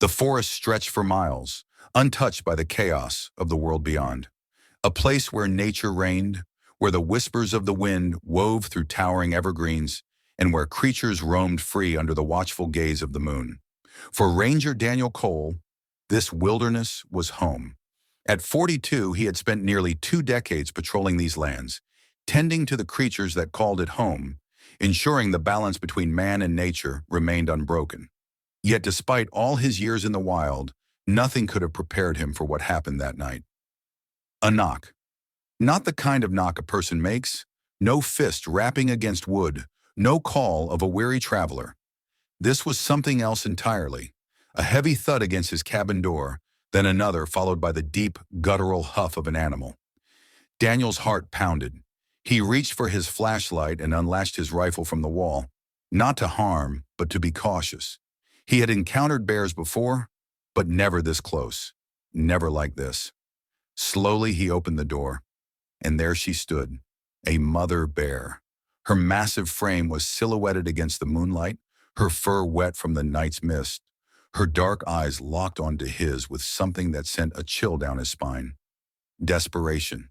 The forest stretched for miles, untouched by the chaos of the world beyond. A place where nature reigned, where the whispers of the wind wove through towering evergreens, and where creatures roamed free under the watchful gaze of the moon. For Ranger Daniel Cole, this wilderness was home. At 42, he had spent nearly 2 decades patrolling these lands, tending to the creatures that called it home, ensuring the balance between man and nature remained unbroken. Yet despite all his years in the wild, nothing could have prepared him for what happened that night. A knock. Not the kind of knock a person makes, no fist rapping against wood, no call of a weary traveler. This was something else entirely. A heavy thud against his cabin door, then another followed by the deep, guttural huff of an animal. Daniel's heart pounded. He reached for his flashlight and unlatched his rifle from the wall, not to harm, but to be cautious. He had encountered bears before, but never this close, never like this. Slowly he opened the door, and there she stood, a mother bear. Her massive frame was silhouetted against the moonlight, her fur wet from the night's mist, her dark eyes locked onto his with something that sent a chill down his spine. Desperation.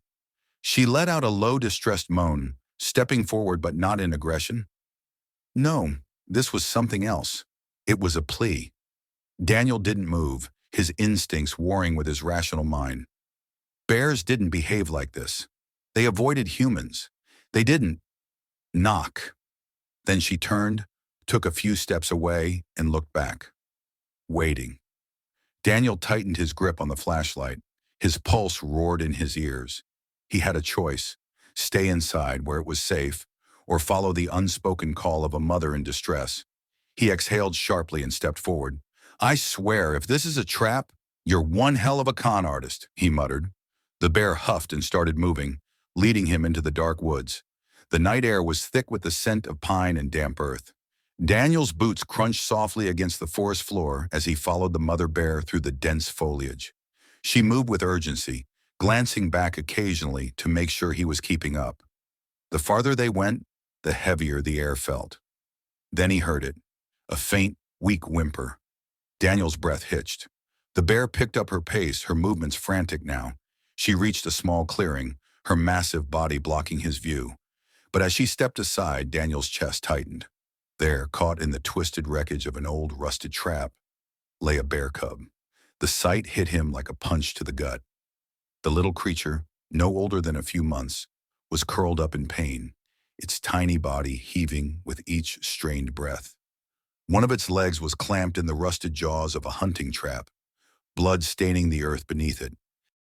She let out a low, distressed moan, stepping forward but not in aggression. No, this was something else. It was a plea. Daniel didn't move, his instincts warring with his rational mind. Bears didn't behave like this. They avoided humans. They didn't knock. Then she turned, took a few steps away, and looked back. Waiting. Daniel tightened his grip on the flashlight. His pulse roared in his ears. He had a choice: stay inside where it was safe, or follow the unspoken call of a mother in distress. He exhaled sharply and stepped forward. "I swear, if this is a trap, you're one hell of a con artist," he muttered. The bear huffed and started moving, leading him into the dark woods. The night air was thick with the scent of pine and damp earth. Daniel's boots crunched softly against the forest floor as he followed the mother bear through the dense foliage. She moved with urgency, glancing back occasionally to make sure he was keeping up. The farther they went, the heavier the air felt. Then he heard it, a faint, weak whimper. Daniel's breath hitched. The bear picked up her pace, her movements frantic now. She reached a small clearing, her massive body blocking his view. But as she stepped aside, Daniel's chest tightened. There, caught in the twisted wreckage of an old rusted trap, lay a bear cub. The sight hit him like a punch to the gut. The little creature, no older than a few months, was curled up in pain, its tiny body heaving with each strained breath. One of its legs was clamped in the rusted jaws of a hunting trap, blood staining the earth beneath it.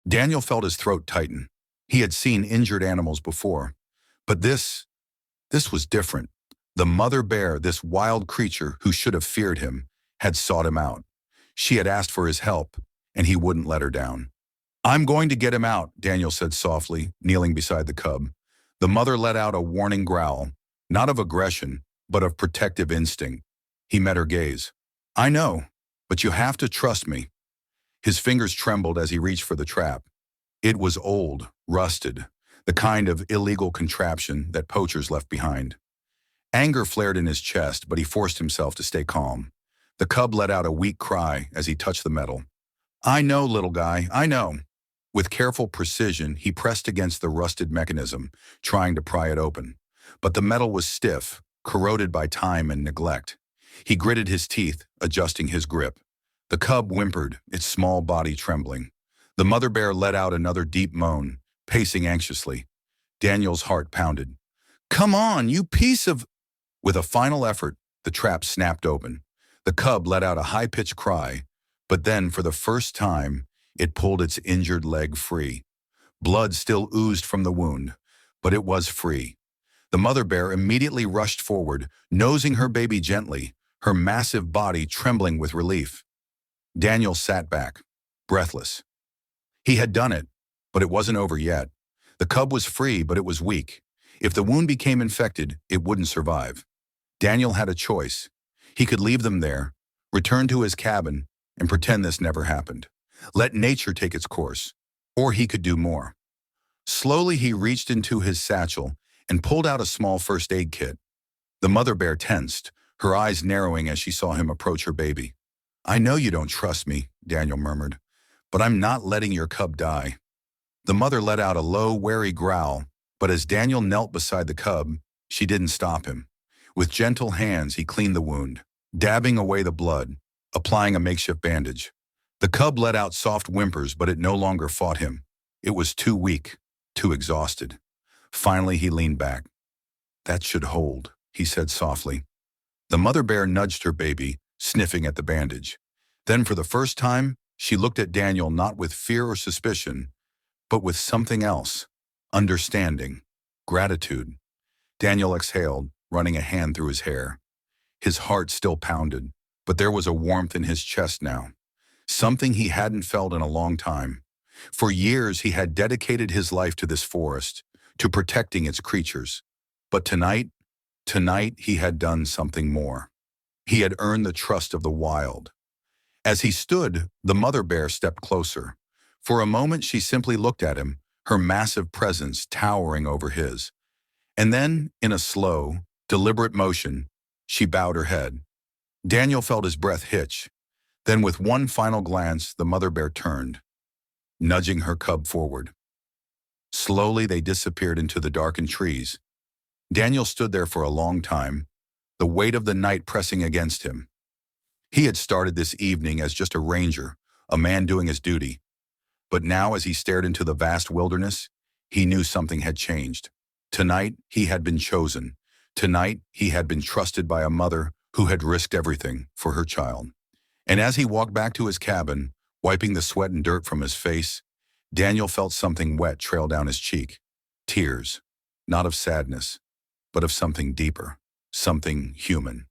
Daniel felt his throat tighten. He had seen injured animals before, but this was different. The mother bear, this wild creature who should have feared him, had sought him out. She had asked for his help, and he wouldn't let her down. "I'm going to get him out," Daniel said softly, kneeling beside the cub. The mother let out a warning growl, not of aggression, but of protective instinct. He met her gaze. "I know, but you have to trust me." His fingers trembled as he reached for the trap. It was old, rusted, the kind of illegal contraption that poachers left behind. Anger flared in his chest, but he forced himself to stay calm. The cub let out a weak cry as he touched the metal. "I know, little guy, I know." With careful precision, he pressed against the rusted mechanism, trying to pry it open. But the metal was stiff, corroded by time and neglect. He gritted his teeth, adjusting his grip. The cub whimpered, its small body trembling. The mother bear let out another deep moan, pacing anxiously. Daniel's heart pounded. "Come on, you piece of—" With a final effort, the trap snapped open. The cub let out a high-pitched cry, but then, for the first time, it pulled its injured leg free. Blood still oozed from the wound, but it was free. The mother bear immediately rushed forward, nosing her baby gently, her massive body trembling with relief. Daniel sat back, breathless. He had done it, but it wasn't over yet. The cub was free, but it was weak. If the wound became infected, it wouldn't survive. Daniel had a choice. He could leave them there, return to his cabin, and pretend this never happened. Let nature take its course. Or he could do more. Slowly he reached into his satchel and pulled out a small first aid kit. The mother bear tensed, her eyes narrowing as she saw him approach her baby. I know you don't trust me, Daniel murmured, but I'm not letting your cub die. The mother let out a low, wary growl, but as Daniel knelt beside the cub, she didn't stop him. With gentle hands, he cleaned the wound, dabbing away the blood, applying a makeshift bandage. The cub let out soft whimpers, but it no longer fought him. It was too weak, too exhausted. Finally, he leaned back. That should hold, he said softly. The mother bear nudged her baby, sniffing at the bandage. Then, for the first time, she looked at Daniel not with fear or suspicion, but with something else: understanding, gratitude. Daniel exhaled, running a hand through his hair. His heart still pounded, but there was a warmth in his chest now, something he hadn't felt in a long time. For years, he had dedicated his life to this forest, to protecting its creatures. But tonight he had done something more. He had earned the trust of the wild. As he stood, the mother bear stepped closer. For a moment, she simply looked at him, her massive presence towering over his. And then, in a slow, deliberate motion, she bowed her head. Daniel felt his breath hitch. Then, with one final glance, the mother bear turned, nudging her cub forward. Slowly, they disappeared into the darkened trees. Daniel stood there for a long time, the weight of the night pressing against him. He had started this evening as just a ranger, a man doing his duty. But now, as he stared into the vast wilderness, he knew something had changed. Tonight, he had been chosen. Tonight, he had been trusted by a mother who had risked everything for her child. And as he walked back to his cabin, wiping the sweat and dirt from his face, Daniel felt something wet trail down his cheek. Tears, not of sadness, but of something deeper, something human.